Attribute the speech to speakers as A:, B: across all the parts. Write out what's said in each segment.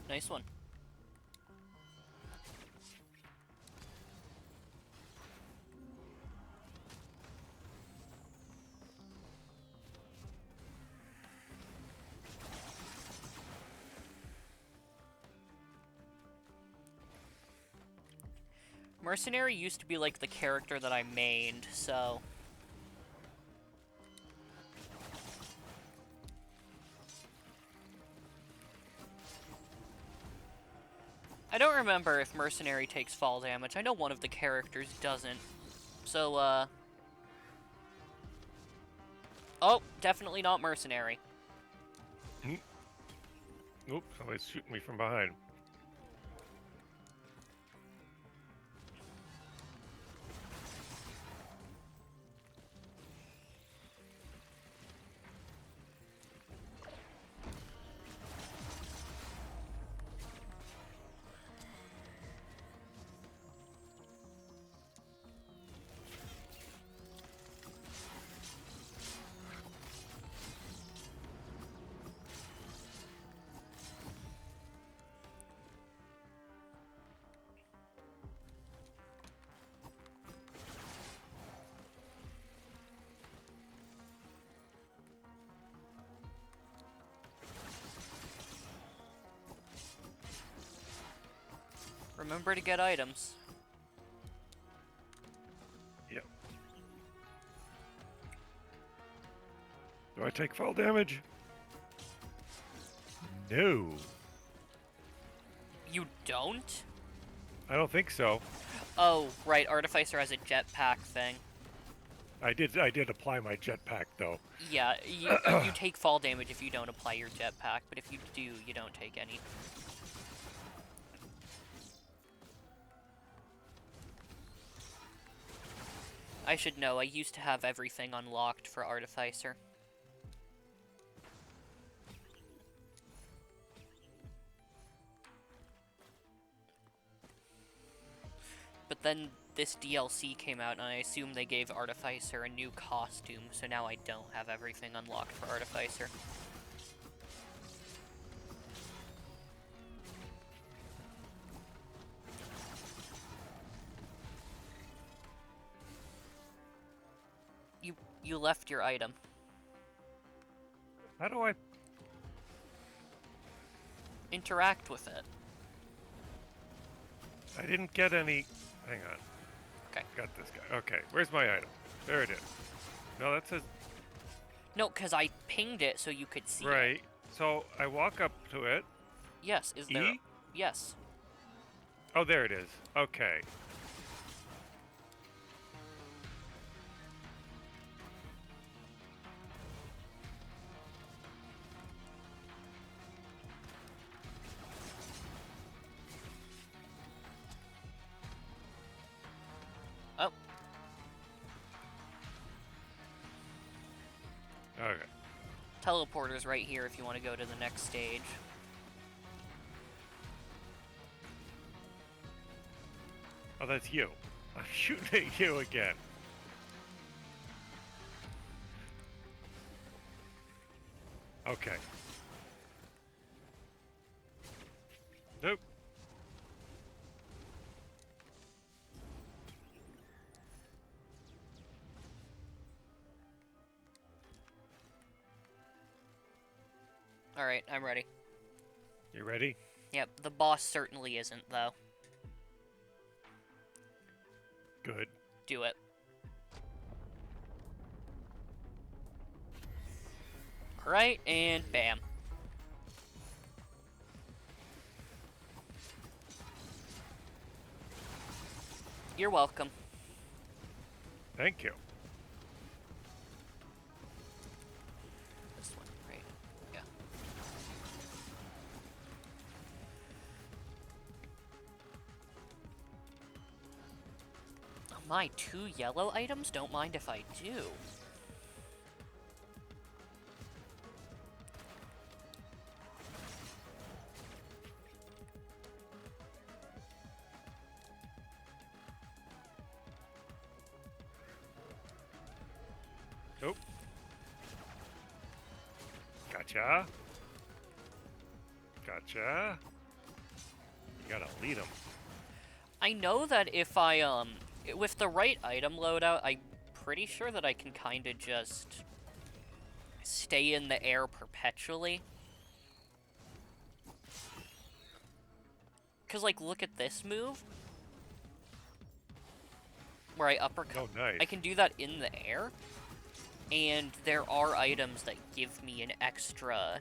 A: Nice one. Mercenary used to be like the character that I mained, so... I don't remember if Mercenary takes fall damage. I know one of the characters doesn't. So, oh, definitely not Mercenary.
B: Oops, somebody's shooting me from behind.
A: Remember to get items.
B: Yep. Do I take fall damage? No.
A: You don't?
B: I don't think so.
A: Oh, right, Artificer has a jetpack thing.
B: I did apply my jetpack though.
A: Yeah, you take fall damage if you don't apply your jetpack, but if you do, you don't take any. I should know, I used to have everything unlocked for Artificer. But then this DLC came out, and I assume they gave Artificer a new costume, so now I don't have everything unlocked for Artificer. You left your item.
B: How do I...
A: Interact with it.
B: I didn't get any... Hang on.
A: Okay.
B: Got this guy. Okay, where's my item? There it is. No, that says...
A: No, because I pinged it so you could see it.
B: Right. So I walk up to it.
A: Yes, is there...
B: E?
A: Yes.
B: Oh, there it is. Okay.
A: Oh.
B: Okay.
A: Teleporter's right here if you want to go to the next stage.
B: Oh, that's you. I'm shooting at you again. Okay. Nope.
A: Alright, I'm ready.
B: You ready?
A: Yep, the boss certainly isn't, though.
B: Good.
A: Do it. Alright, and bam. You're welcome.
B: Thank you.
A: This one, right? Yeah. Oh my, 2 yellow items? Don't mind if I do.
B: Nope. Gotcha. Gotcha. gotta lead them.
A: I know that if I, with the right item loadout, I'm pretty sure that I can kind of just stay in the air perpetually. Because, like, look at this move. Where I uppercut.
B: Oh, nice.
A: I can do that in the air. And there are items that give me an extra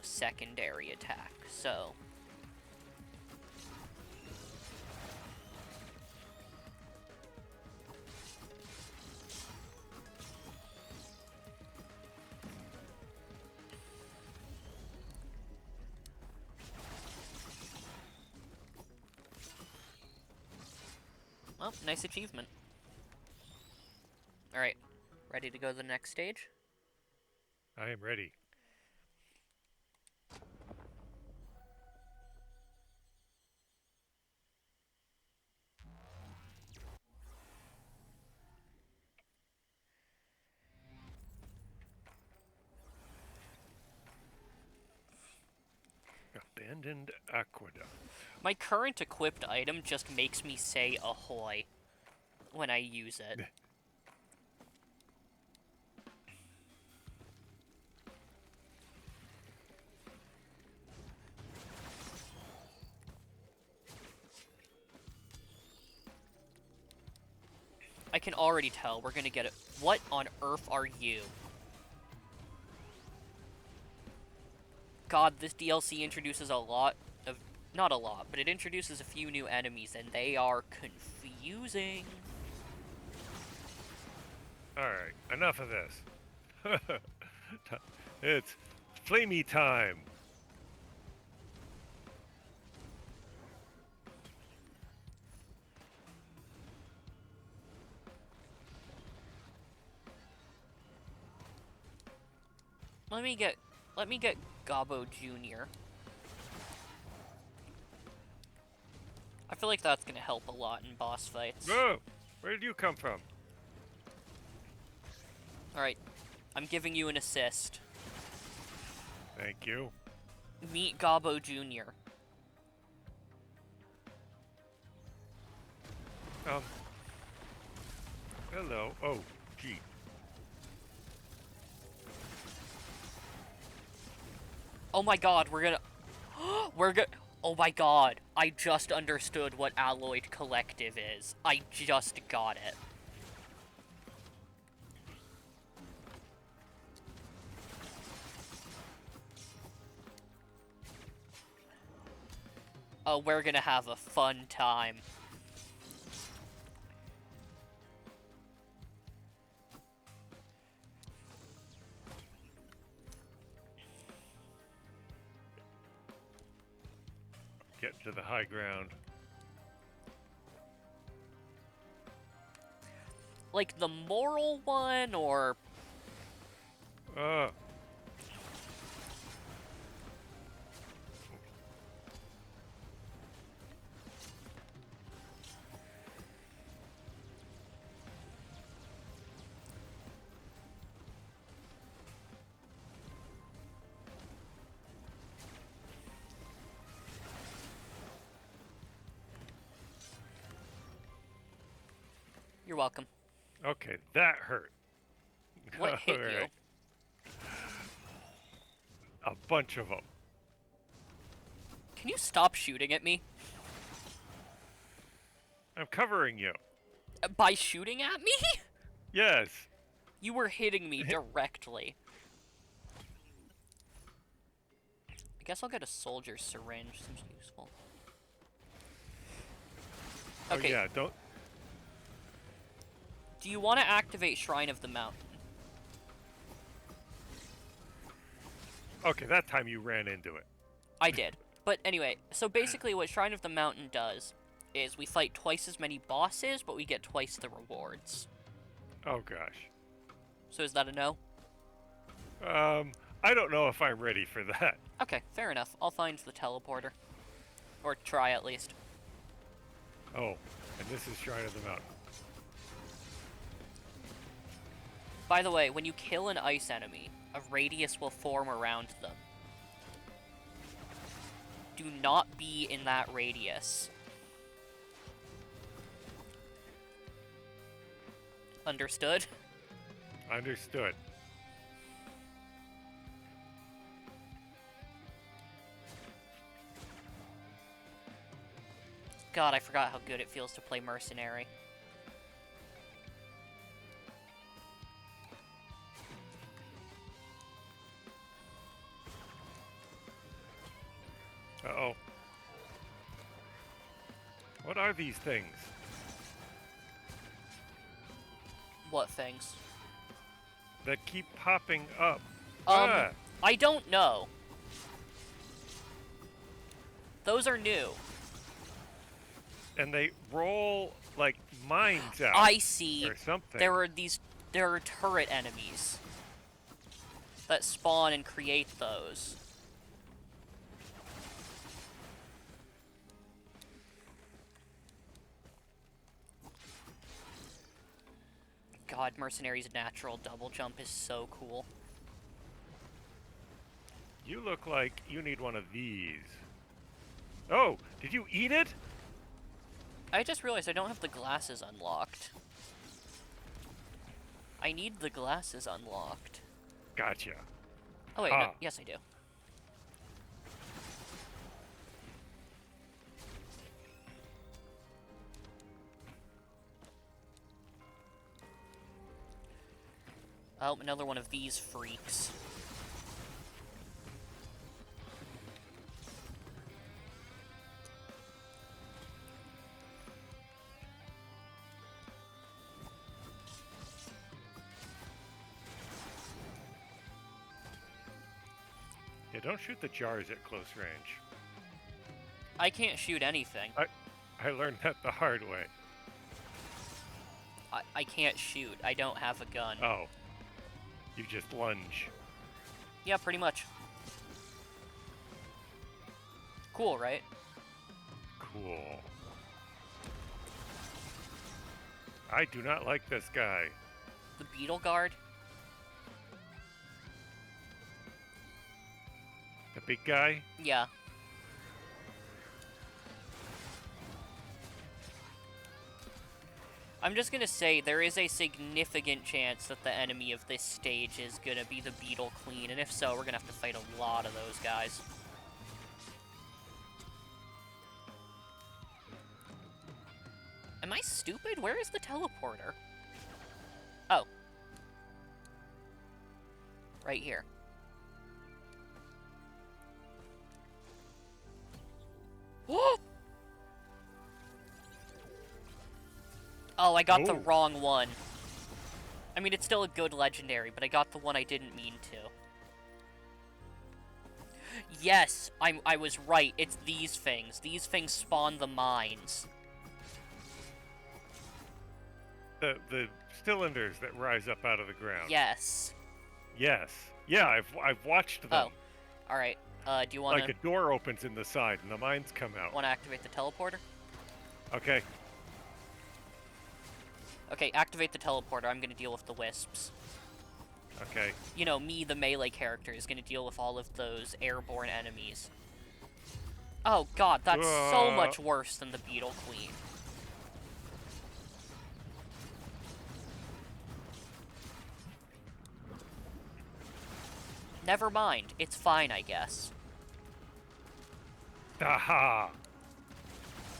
A: secondary attack, so... Well, nice achievement. Alright, ready to go to the next stage?
B: I am ready. Abandoned Aqueduct.
A: My current equipped item just makes me say ahoy when I use it. I can already tell we're gonna get it. What on earth are you? God, this DLC introduces a lot of... Not a lot, but it introduces a few new enemies, and they are confusing.
B: Alright, enough of this. It's flamey time.
A: Let me get Gobbo Jr. I feel like that's gonna help a lot in boss fights.
B: Whoa! Where did you come from?
A: Alright, I'm giving you an assist.
B: Thank you.
A: Meet Gobbo Jr.
B: Hello. Oh, gee.
A: Oh my god, we're gonna... Oh my god, I just understood what Alloyed Collective is. I just got it. Oh, we're gonna have a fun time.
B: Get to the high ground.
A: Like the moral one, or... You're welcome.
B: Okay, that hurt.
A: What hit you?
B: Alright. A bunch of them.
A: Can you stop shooting at me?
B: I'm covering you.
A: By shooting at me?
B: Yes.
A: You were hitting me directly. I guess I'll get a soldier syringe. Seems useful. Okay.
B: Oh, yeah, don't...
A: Do you want to activate Shrine of the Mountain?
B: Okay, that time you ran into it.
A: I did. But anyway, so basically what Shrine of the Mountain does is we fight twice as many bosses, but we get twice the rewards.
B: Oh, gosh.
A: So is that a no?
B: I don't know if I'm ready for that.
A: Okay, fair enough. I'll find the teleporter. Or try, at least.
B: Oh, and this is Shrine of the Mountain.
A: By the way, when you kill an ice enemy, a radius will form around them. Do not be in that radius. Understood?
B: Understood.
A: God, I forgot how good it feels to play Mercenary.
B: Uh-oh. What are these things?
A: What things?
B: That keep popping up?
A: I don't know. Those are new.
B: And they roll like mines out.
A: I see.
B: Or something.
A: There are turret enemies that spawn and create those. God, Mercenary's natural double jump is so cool.
B: You look like you need one of these. Oh, did you eat it?
A: I just realized I don't have the glasses unlocked. I need the glasses unlocked.
B: Gotcha.
A: Oh wait, no, yes I do. Oh, another one of these freaks.
B: Yeah, don't shoot the jars at close range.
A: I can't shoot anything.
B: I learned that the hard way.
A: I can't shoot. I don't have a gun.
B: Oh. You just lunge.
A: Yeah, pretty much. Cool, right?
B: Cool. I do not like this guy.
A: The Beetle Guard?
B: The big guy?
A: Yeah. I'm just gonna say, there is a significant chance that the enemy of this stage is gonna be the Beetle Queen, and if so, we're gonna have to fight a lot of those guys. Am I stupid? Where is the teleporter? Oh. Right here. Whoa! Oh, I got the
B: Ooh.
A: wrong one. I mean, it's still a good legendary, but I got the one I didn't mean to. Yes, I was right. It's these things. These things spawn the mines.
B: The cylinders that rise up out of the ground.
A: Yes.
B: Yes. Yeah, I've watched them.
A: Oh. Alright. Do you want to...
B: Like a door opens in the side and the mines come out.
A: Want to activate the teleporter?
B: Okay.
A: Okay, activate the teleporter. I'm going to deal with the wisps.
B: Okay.
A: You know, me, the melee character, is going to deal with all of those airborne enemies. Oh god, that's so much worse than the Beetle Queen. Never mind. It's fine, I guess.
B: Aha!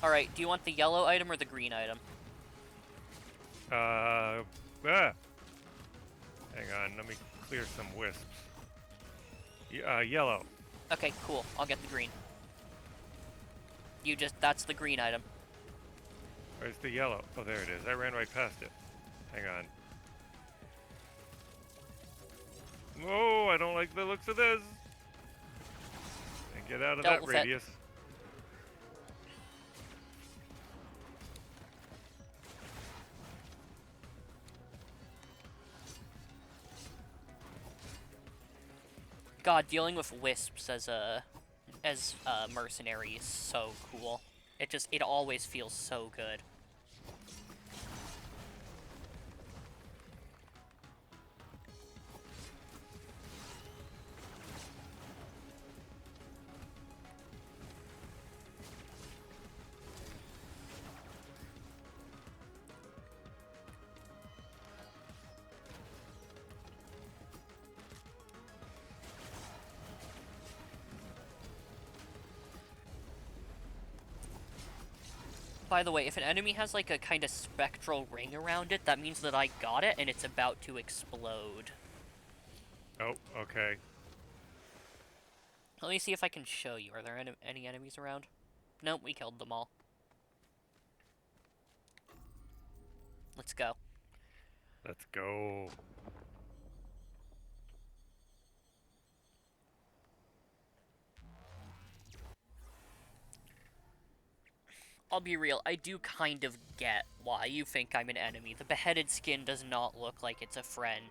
A: Alright, do you want the yellow item or the green item?
B: Hang on, let me clear some wisps. Yellow.
A: Okay, cool. I'll get the green. That's the green item.
B: Where's the yellow? Oh, there it is. I ran right past it. Hang on. Oh, I don't like the looks of this. And get out of
A: Dealt
B: that
A: with it.
B: radius.
A: God, dealing with wisps as a mercenary is so cool. It always feels so good. By the way, if an enemy has like a kind of spectral ring around it, that means that I got it and it's about to explode.
B: Oh, okay.
A: Let me see if I can show you. Are there any enemies around? Nope, we killed them all. Let's go.
B: Let's go.
A: I'll be real, I do kind of get why you think I'm an enemy. The beheaded skin does not look like it's a friend.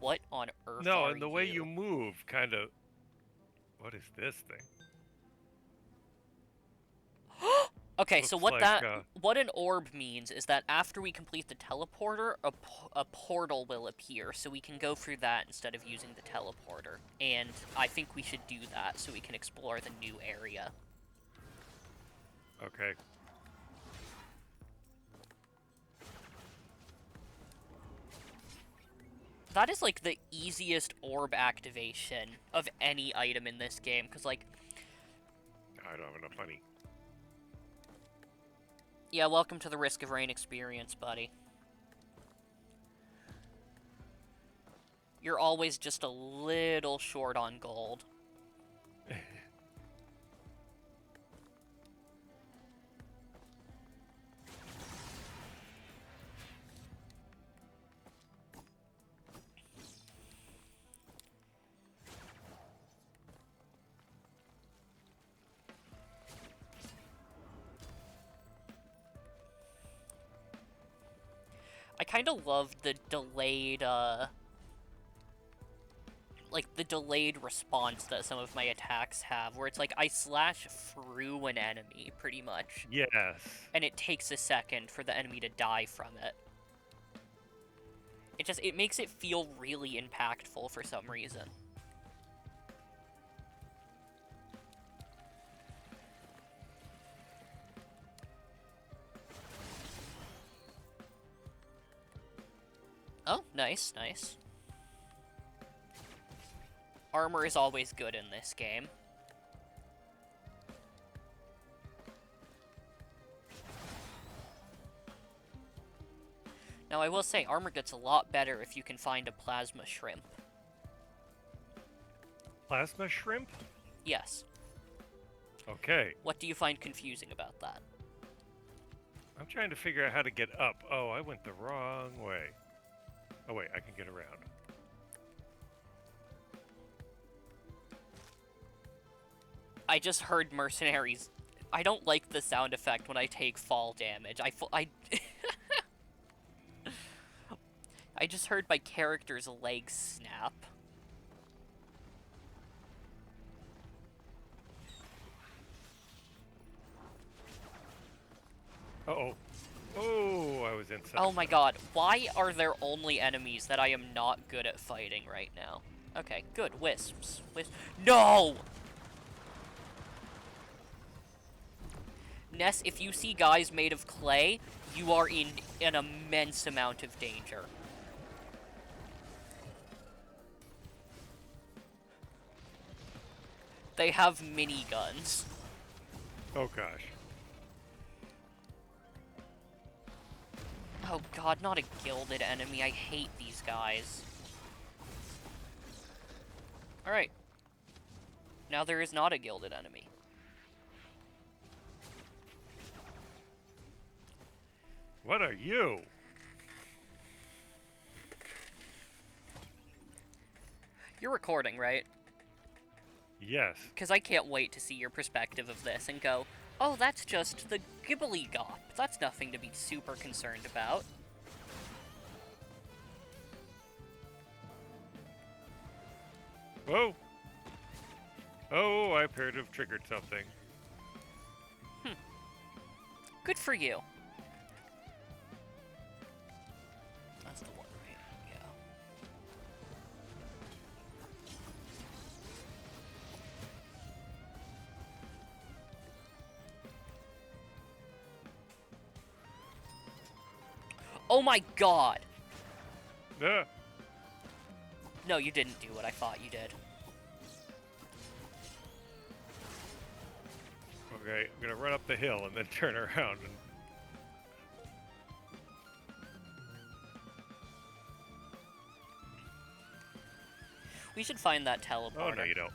A: What on earth
B: No,
A: are
B: and the way you move kind of... What is this thing?
A: Okay, so
B: Looks
A: what
B: like,
A: what an orb means is that after we complete the teleporter, a portal will appear, so we can go through that instead of using the teleporter. And I think we should do that so we can explore the new area.
B: Okay.
A: That is like the easiest orb activation of any item in this game, because like...
B: I don't have enough money.
A: Yeah, welcome to the Risk of Rain experience, buddy. You're always just a little short on gold. I kind of love the delayed, like, the delayed response that some of my attacks have, where it's like, I slash through an enemy, pretty much.
B: Yes.
A: And it takes a second for the enemy to die from it. It makes it feel really impactful for some reason. Oh, nice, nice. Armor is always good in this game. Now, I will say, armor gets a lot better if you can find a plasma shrimp.
B: Plasma shrimp?
A: Yes.
B: Okay.
A: What do you find confusing about that?
B: I'm trying to figure out how to get up. Oh, I went the wrong way. Oh, wait, I can get around.
A: I just heard mercenaries. I don't like the sound effect when I take fall damage. I just heard my character's legs snap.
B: Uh-oh. Oh, I was inside.
A: Oh my god, why are there only enemies that I am not good at fighting right now? Okay, good. Wisps. No! Ness, if you see guys made of clay, you are in an immense amount of danger. They have miniguns.
B: Oh, gosh.
A: Oh god, not a gilded enemy. I hate these guys. Alright. Now there is not a gilded enemy.
B: What are you?
A: You're recording, right?
B: Yes.
A: Because I can't wait to see your perspective of this and go, oh, that's just the Gibbly-Gop. That's nothing to be super concerned about.
B: Whoa. Oh, I appear to have triggered something.
A: Good for you. That's the one, right? Yeah. Oh my god!
B: Ah.
A: No, you didn't do what I thought you did.
B: Okay, I'm gonna run up the hill and then turn around and
A: We should find that
B: Oh,
A: teleporter.
B: no, you don't.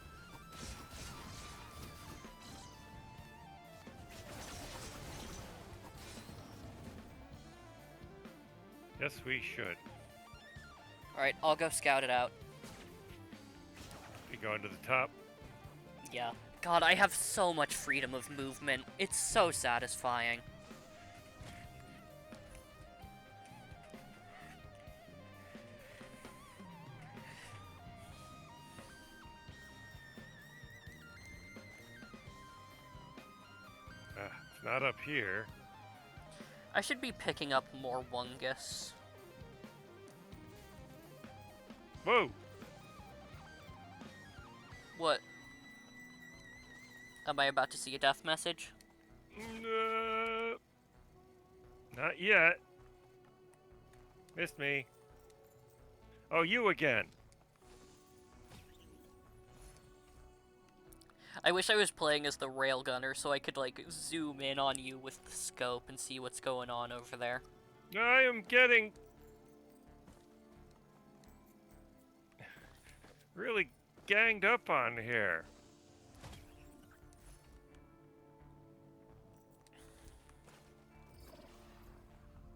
B: Yes, we should.
A: Alright, I'll go scout it out.
B: You going to the top?
A: Yeah. God, I have so much freedom of movement. It's so satisfying.
B: It's not up here.
A: I should be picking up more Wungus.
B: Whoa!
A: What? Am I about to see a death message?
B: Not yet. Missed me. Oh, you again.
A: I wish I was playing as the railgunner so I could, like, zoom in on you with the scope and see what's going on over there.
B: I am getting really ganged up on here.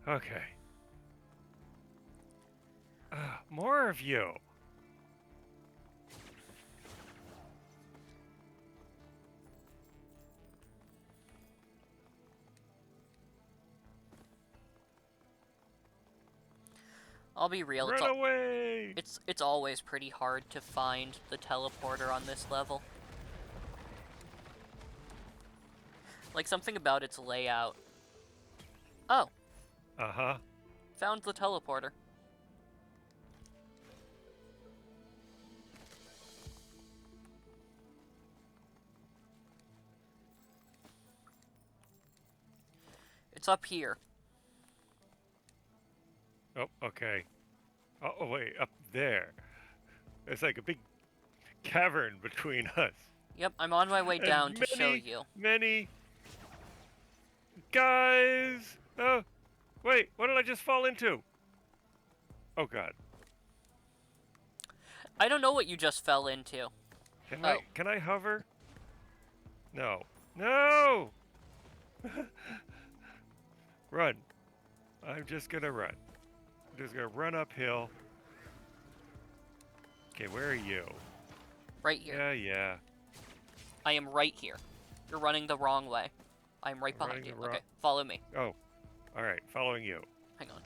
B: Okay. More of you.
A: I'll be real,
B: Run away!
A: it's always pretty hard to find the teleporter on this level. Like, something about its layout. Oh,
B: Uh-huh.
A: found the teleporter. It's up here.
B: Oh, okay. Oh, wait, up there. It's like a big cavern between us.
A: Yep, I'm on my way
B: And
A: down to show
B: many,
A: you.
B: Many guys. Oh, wait, what did I just fall into? Oh God.
A: I don't know what you just fell into.
B: Can I hover? No. No. Run. I'm just gonna run. I'm just gonna run uphill. Okay, where are you?
A: Right here.
B: Yeah.
A: I am right here. You're running the wrong way. I'm right behind
B: Running
A: you.
B: the wrong-
A: Okay, follow me.
B: Oh, all right. Following you.
A: Hang on.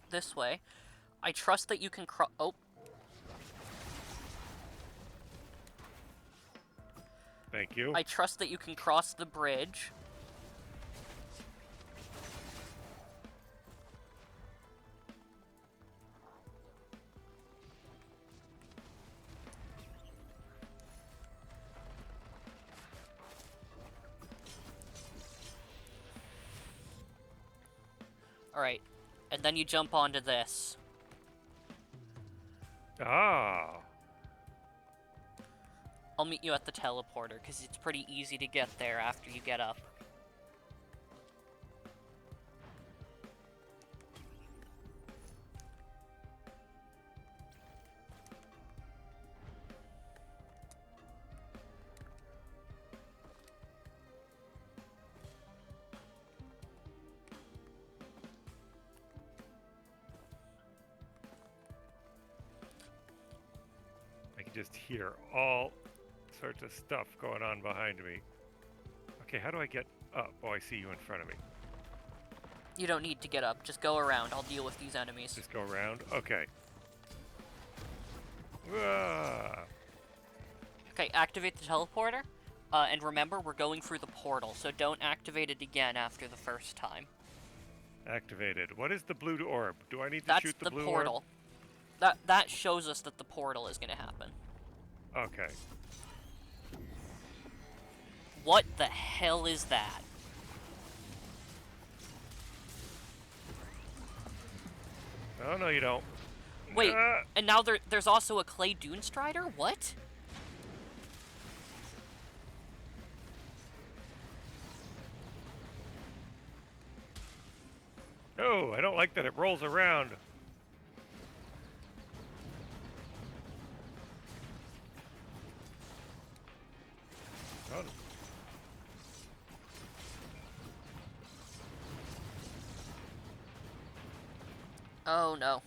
A: This way. I trust that you can cross. Oh.
B: Thank you.
A: I trust that you can cross the bridge. Alright. And then you jump onto this.
B: Ah.
A: I'll meet you at the teleporter, because it's pretty easy to get there after you get up.
B: I can just hear all sorts of stuff going on behind me. Okay, how do I get up? Oh, I see you in front of me.
A: You don't need to get up. Just go around. I'll deal with these enemies.
B: Just go around? Okay. Ah.
A: Okay, activate the teleporter. And remember, we're going through the portal, so don't activate it again after the first time.
B: Activated. What is the blue orb? Do I need to
A: That's
B: shoot the
A: the
B: blue
A: portal. That shows us that the portal is going to happen.
B: orb? Okay.
A: What the hell is that?
B: Oh, no, you don't.
A: Wait,
B: Ah.
A: and now there's also a Clay Dune Strider? What?
B: No, I don't like that it rolls around. Oh,
A: Oh no.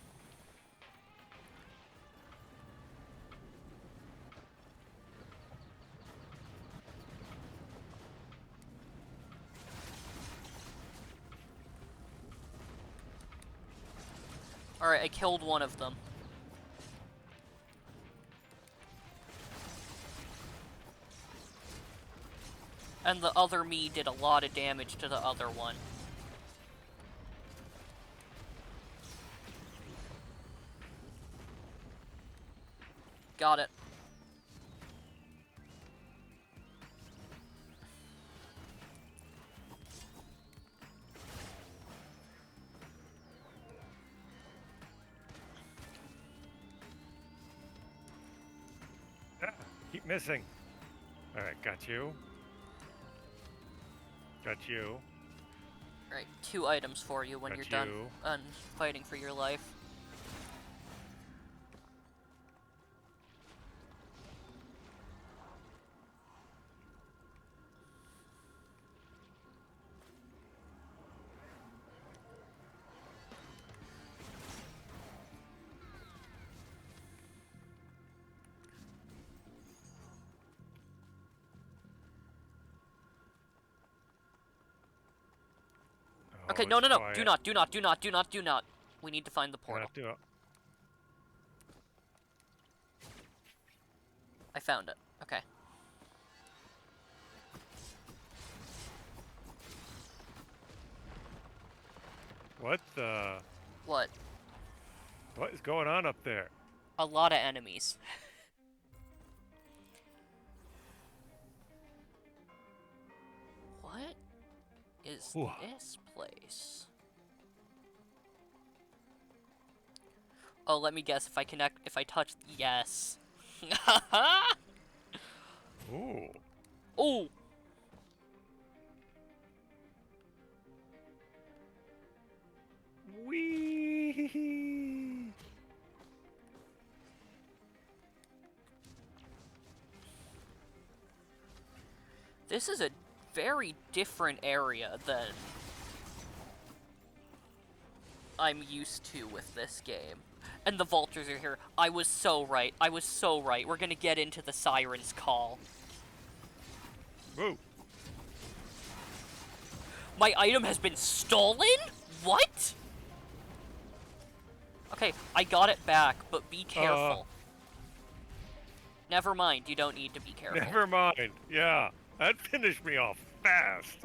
A: Alright, I killed one of them. And the other me did a lot of damage to the other one. Got it.
B: ah, keep missing. All right, got you. Got you.
A: Alright, 2 items for you when
B: Got
A: you're done
B: you.
A: fighting for your life.
B: Oh,
A: Okay,
B: it's
A: no, no, no.
B: quiet.
A: Do not, do not, do not, do not, do not. We need to find the portal.
B: Do it.
A: I found it. Okay.
B: What the?
A: What?
B: What is going on up there?
A: A lot of enemies. What is
B: Whoa.
A: this place? Oh, let me guess. If I connect, if I touch, yes.
B: Ooh.
A: Oh.
B: Wee.
A: This is a very different area than I'm used to with this game. And the vultures are here. I was so right. I was so right. We're gonna get into the siren's call.
B: Woo.
A: My item has been stolen? What? Okay, I got it back, but be careful. Never mind, you don't need to be careful.
B: Never mind. Yeah, that finished me off fast.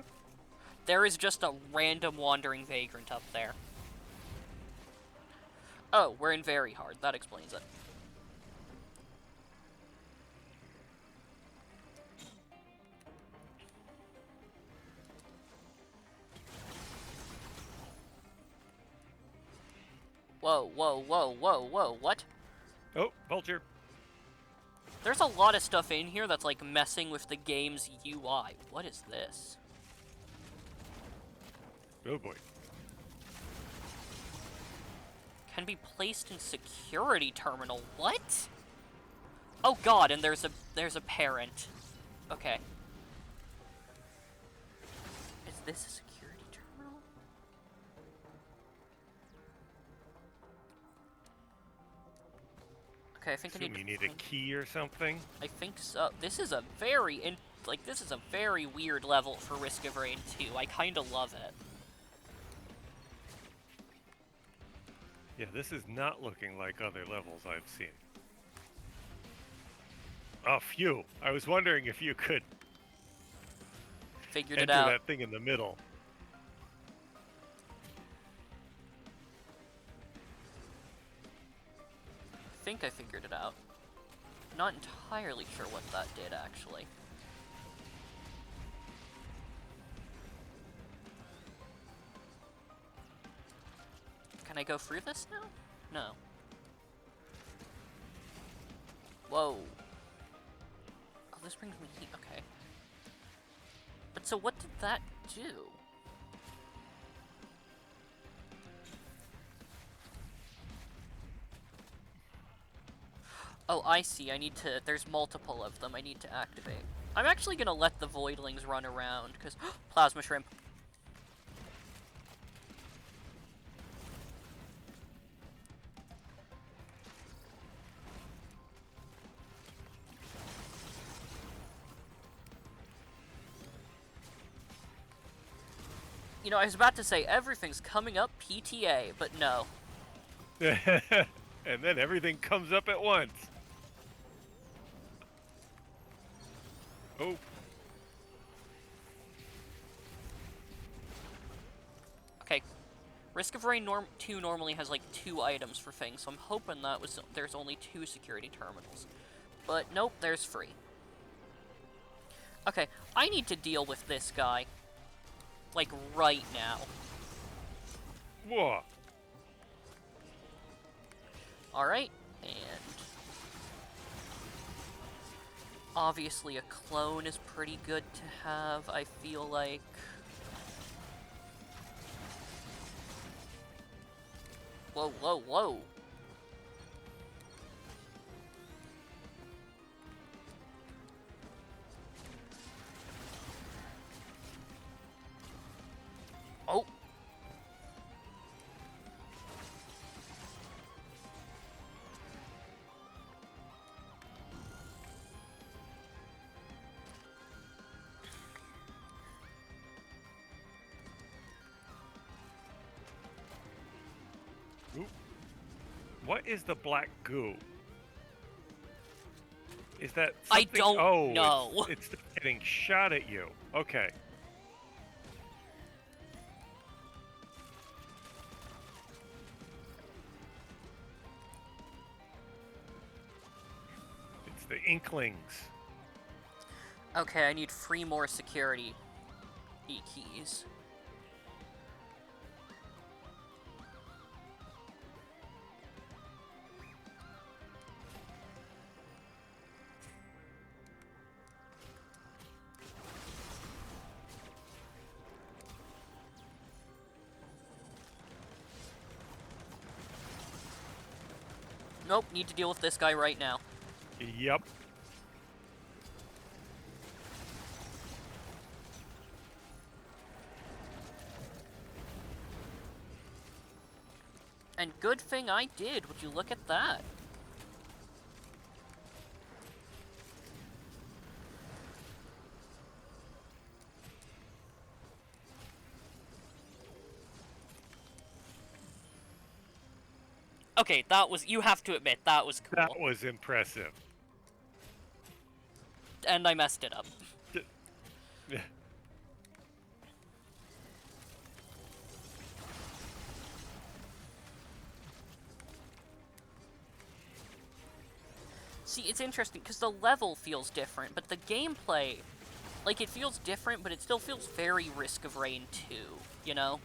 A: There is just a random wandering vagrant up there. Oh, we're in very hard. That explains it. Whoa, whoa, whoa, whoa, whoa, what?
B: Oh, vulture.
A: There's a lot of stuff in here that's like messing with the game's UI. What is this?
B: Oh boy.
A: Can be placed in security terminal. What? Oh god, and there's a parent. Okay. Is this a security terminal? Okay, I think I need
B: Assume
A: to
B: you need a key or something.
A: I think so. This is a very this is a very weird level for Risk of Rain 2. I kind of love it.
B: Yeah, this is not looking like other levels I've seen. Oh, phew. I was wondering if you could
A: Figured it
B: enter
A: out.
B: that thing in the middle.
A: I think I figured it out. Not entirely sure what that did, actually. Can I go through this now? No. Whoa. Oh, this brings me heat. Okay. But so what did that do? Oh, I see. I need to... There's multiple of them I need to activate. I'm actually gonna let the Voidlings run around, because... Plasma Shrimp. You know, I was about to say, everything's coming up PTA, but no.
B: And then everything comes up at once. Oh.
A: Okay. Risk of Rain 2 normally has like 2 items for things, so I'm hoping that was there's only 2 security terminals. But nope, there's 3. Okay, I need to deal with this guy. Like, right now.
B: Whoa.
A: Alright, and... Obviously a clone is pretty good to have, I feel like. Whoa, whoa, whoa. Oh.
B: Ooh. What is the black goo? Is that something?
A: I don't know.
B: It's getting shot at you. Okay. It's the Inklings.
A: Okay, I need 3 more security E-keys. Nope, need to deal with this guy right now.
B: Yep.
A: And good thing I did, would you look at that? Okay, that was, you have to admit, that was cool.
B: That was impressive.
A: And I messed it up. See, it's interesting, because the level feels different, but the gameplay, like, it feels different, but it still feels very Risk of Rain 2, you know?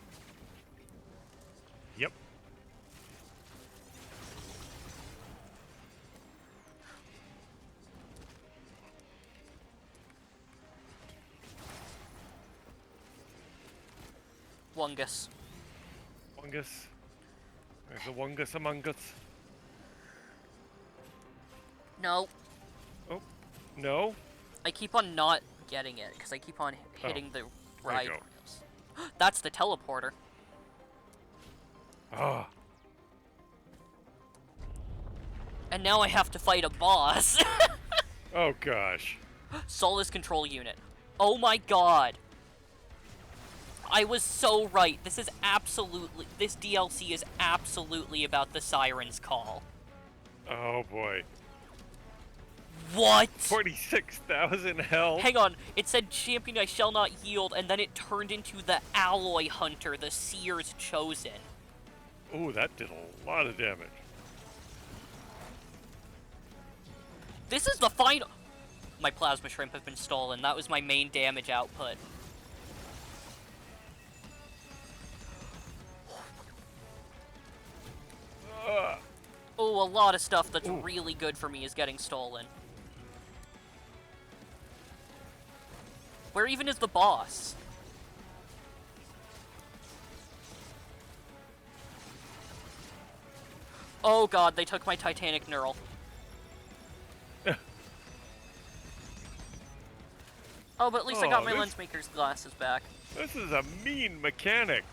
B: Yep.
A: Wungus.
B: Wungus. There's a Wungus among us.
A: No.
B: Oh, no?
A: I keep on not getting it, because I keep on hitting the right
B: go.
A: rails. That's the teleporter.
B: Ah.
A: And now I have to fight a boss.
B: Oh, gosh.
A: Soulless control unit. Oh my god. I was so right. This DLC is absolutely about the Siren's Call.
B: Oh, boy.
A: What?
B: 46,000 health.
A: Hang on, it said champion I shall not yield, and then it turned into the Alloy Hunter, the Seer's Chosen.
B: Ooh, that did a lot of damage.
A: This is the final... My Plasma Shrimp have been stolen. That was my main damage output. Oh, a lot of stuff that's really good for me is getting stolen. Where even is the boss? Oh god, they took my Titanic Neural. Oh, but at least I got
B: Oh,
A: my
B: this-
A: lens maker's glasses back.
B: This is a mean mechanic.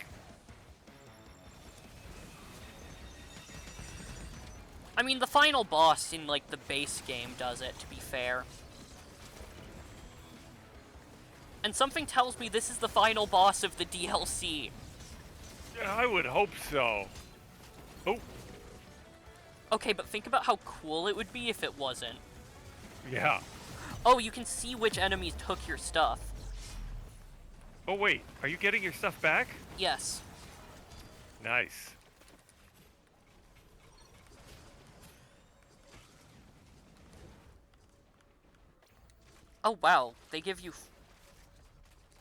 A: I mean, the final boss in, like, the base game does it, to be fair. And something tells me this is the final boss of the DLC.
B: Yeah, I would hope so. Oh,
A: Okay, but think about how cool it would be if it wasn't.
B: yeah.
A: Oh, you can see which enemies took your stuff.
B: Oh, wait. Are you getting your stuff back?
A: Yes.
B: Nice.
A: Oh, wow. They give you...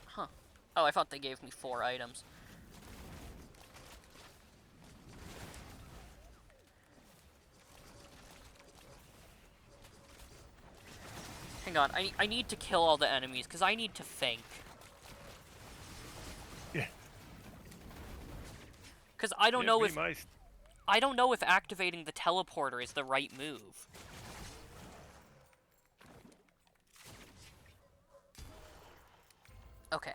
A: Huh. Oh, I thought they gave me 4 items. Hang on. I need to kill all the enemies, because I need to think.
B: Yeah.
A: Because I don't know if...
B: My...
A: I don't know if activating the teleporter is the right move. Okay.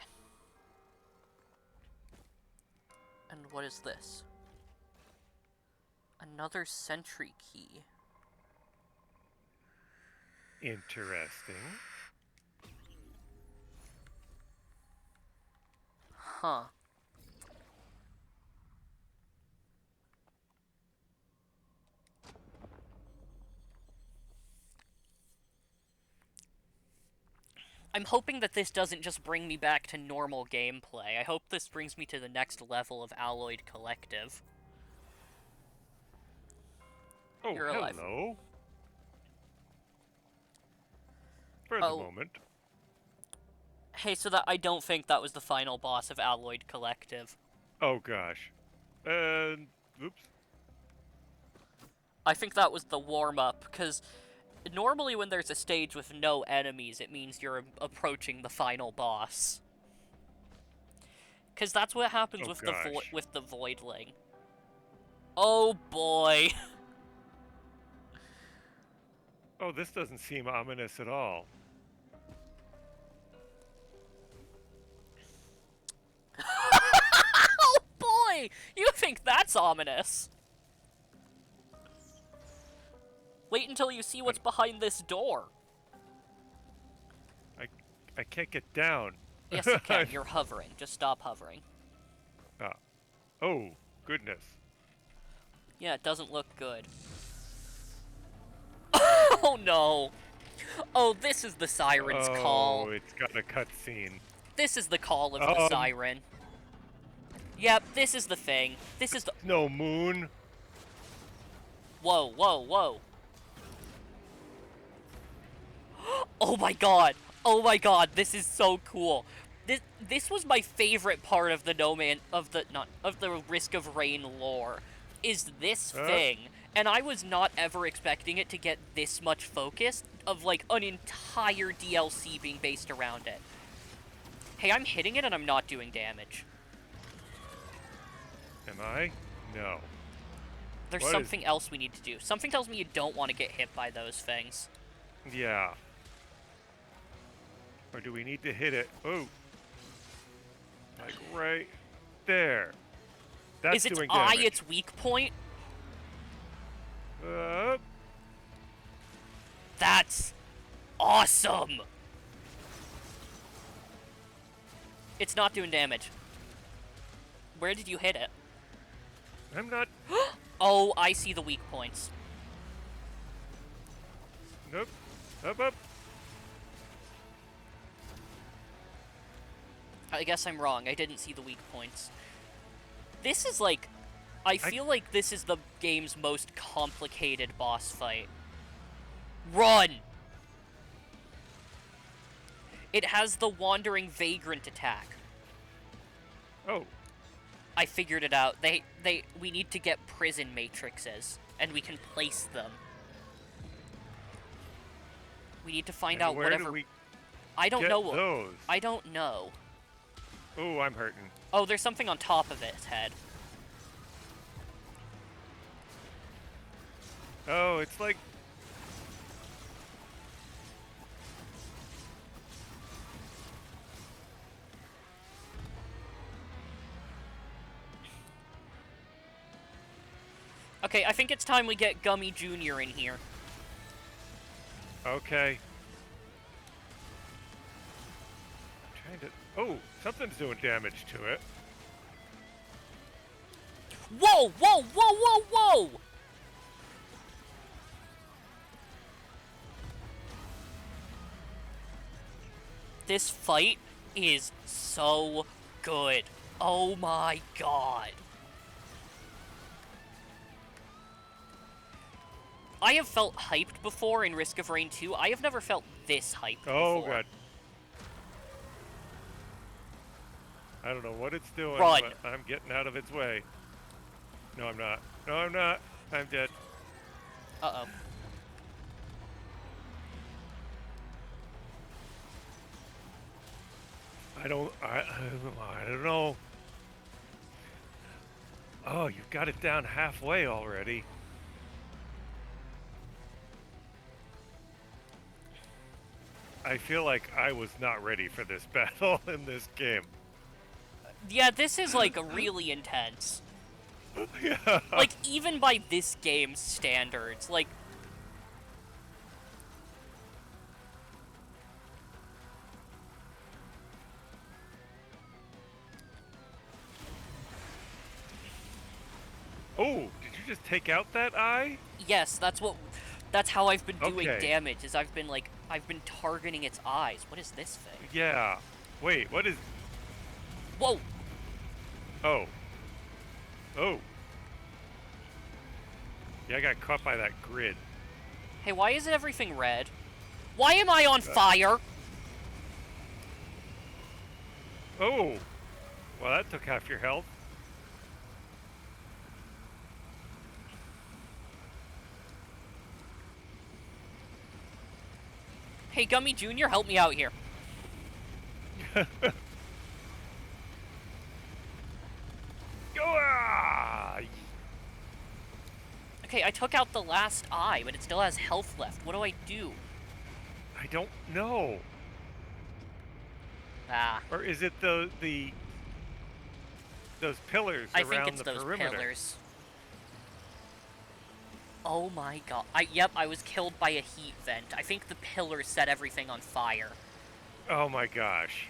A: And what is this? Another sentry key.
B: Interesting.
A: Huh. I'm hoping that this doesn't just bring me back to normal gameplay. I hope this brings me to the next level of Alloyed Collective.
B: Oh,
A: You're alive.
B: hello. For
A: Oh.
B: the moment.
A: Hey, so that I don't think that was the final boss of Alloyed Collective.
B: Oh, gosh. Oops.
A: I think that was the warm-up, because normally when there's a stage with no enemies, it means you're approaching the final boss. Because that's what happens
B: Oh,
A: with
B: gosh.
A: with the Voidling. Oh boy.
B: Oh, this doesn't seem ominous at all.
A: Oh boy! You think that's ominous? Wait until you see what's behind this door.
B: I can't get down.
A: Yes, you can. You're hovering. Just stop hovering.
B: Ah. Oh, goodness.
A: Yeah, it doesn't look good. Oh no! Oh, this is the siren's call.
B: Oh, it's got a cutscene.
A: This is the call of the siren. Yep, this is the thing. This is the...
B: No moon.
A: Whoa, whoa, whoa. Oh my god! Oh my god, this is so cool. This was my favorite part of the of the Risk of Rain lore. Is this thing. And I was not ever expecting it to get this much focus of like an entire DLC being based around it. Hey, I'm hitting it and I'm not doing damage.
B: Am I? No.
A: There's
B: What
A: something else we need to do. Something tells me you don't want to get hit by those things.
B: Yeah. Or do we need to hit it? Oh. Like right there. That's
A: Is its
B: doing
A: eye
B: damage.
A: its weak point? That's awesome! It's not doing damage. Where did you hit it?
B: I'm not...
A: Oh, I see the weak points.
B: Nope. Up.
A: I guess I'm wrong. I didn't see the weak points. This is like... I feel like this is the game's most complicated boss fight. Run! It has the Wandering Vagrant attack.
B: Oh.
A: I figured it out. We need to get prison matrices, and we can place them. We need to find out
B: where
A: whatever...
B: do we
A: I don't
B: get
A: know.
B: those?
A: I don't know.
B: Oh, I'm hurting.
A: Oh, there's something on top of its head.
B: Oh, it's like...
A: Okay, I think it's time we get Gummy Jr. in here.
B: Okay. I'm trying to... Oh, something's doing damage to it.
A: Whoa, whoa, whoa, whoa, whoa! This fight is so good. Oh my god. I have felt hyped before in Risk of Rain 2. I have never felt this hyped
B: Oh,
A: before.
B: God. I don't know what it's doing,
A: Run.
B: but I'm getting out of its way. No, I'm not. No, I'm not. I'm dead.
A: Uh-oh.
B: I don't know. Oh, you've got it down halfway already. I feel like I was not ready for this battle in this game.
A: Yeah, this is, like, really intense.
B: Yeah.
A: Like, even by this game's standards, like...
B: Oh, did you just take out that eye?
A: Yes, that's how I've been doing
B: Okay.
A: damage, is I've been targeting its eyes. What is this thing?
B: Yeah. Wait, what is...
A: Whoa!
B: Oh. Oh. Yeah, I got caught by that grid.
A: Hey, why is everything red? Why am I on fire?
B: Oh. Well, that took half your health.
A: Hey, Gummy Jr., help me out here.
B: Ah!
A: Okay, I took out the last eye, but it still has health left. What do I do?
B: I don't know.
A: Ah,
B: Or is it those pillars
A: I
B: around
A: think it's
B: the
A: those
B: perimeter?
A: pillars. Oh my god. Yep, I was killed by a heat vent. I think the pillars set everything on fire.
B: Oh my gosh.